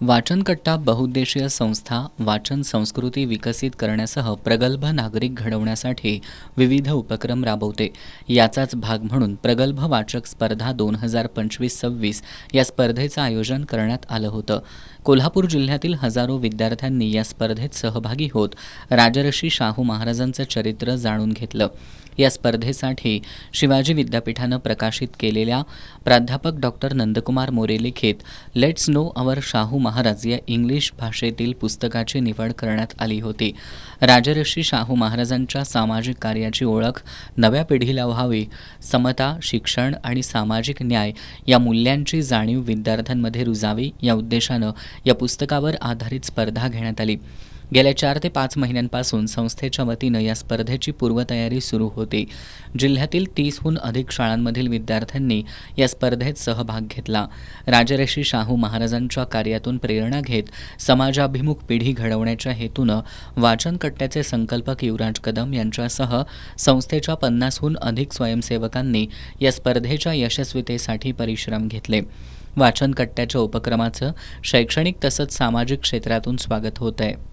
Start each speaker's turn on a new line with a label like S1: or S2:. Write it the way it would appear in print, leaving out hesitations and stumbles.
S1: वाचनकट्टा बहुउद्देशीय संस्था वाचन संस्कृती विकसित करण्यासह प्रगल्भ नागरिक घडवण्यासाठी विविध उपक्रम राबवते. याचाच भाग म्हणून प्रगल्भ वाचक स्पर्धा 2025-26 या स्पर्धेचं आयोजन करण्यात आलं होतं. कोल्हापूर जिल्ह्यातील हजारो विद्यार्थ्यांनी या स्पर्धेत सहभागी होत राजर्षी शाहू महाराजांचं चरित्र जाणून घेतलं. या स्पर्धेसाठी शिवाजी विद्यापीठानं प्रकाशित केलेल्या प्राध्यापक डॉक्टर नंदकुमार मोरे लिखित let's know our Shahu Maharaj या इंग्लिश भाषेतील पुस्तकाची निवड करण्यात आली होती. राजर्षी शाहू महाराजांच्या सामाजिक कार्याची ओळख नव्या पिढीला व्हावी, समता, शिक्षण आणि सामाजिक न्याय या मूल्यांची जाणीव विद्यार्थ्यांमध्ये रुजावी या उद्देशानं या पुस्तकावर आधारित स्पर्धा घेण्यात आली. गेल्या 4 ते 5 महिन्यांपासून संस्थेच्या वतीनं या स्पर्धेची पूर्वतयारी सुरू होती. जिल्ह्यातील 30हून अधिक शाळांमधील विद्यार्थ्यांनी या स्पर्धेत सहभाग घेतला. राजर्षी शाहू महाराजांच्या कार्यातून प्रेरणा घेत समाजाभिमुख पिढी घडवण्याच्या हेतूनं वाचनकट्ट्याचे संकल्पक युवराज कदम यांच्यासह संस्थेच्या 50हून अधिक स्वयंसेवकांनी या स्पर्धेच्या यशस्वीतेसाठी परिश्रम घेतले. वाचनकट्ट्याच्या उपक्रमाचं शैक्षणिक तसंच सामाजिक क्षेत्रातून स्वागत होत आहे.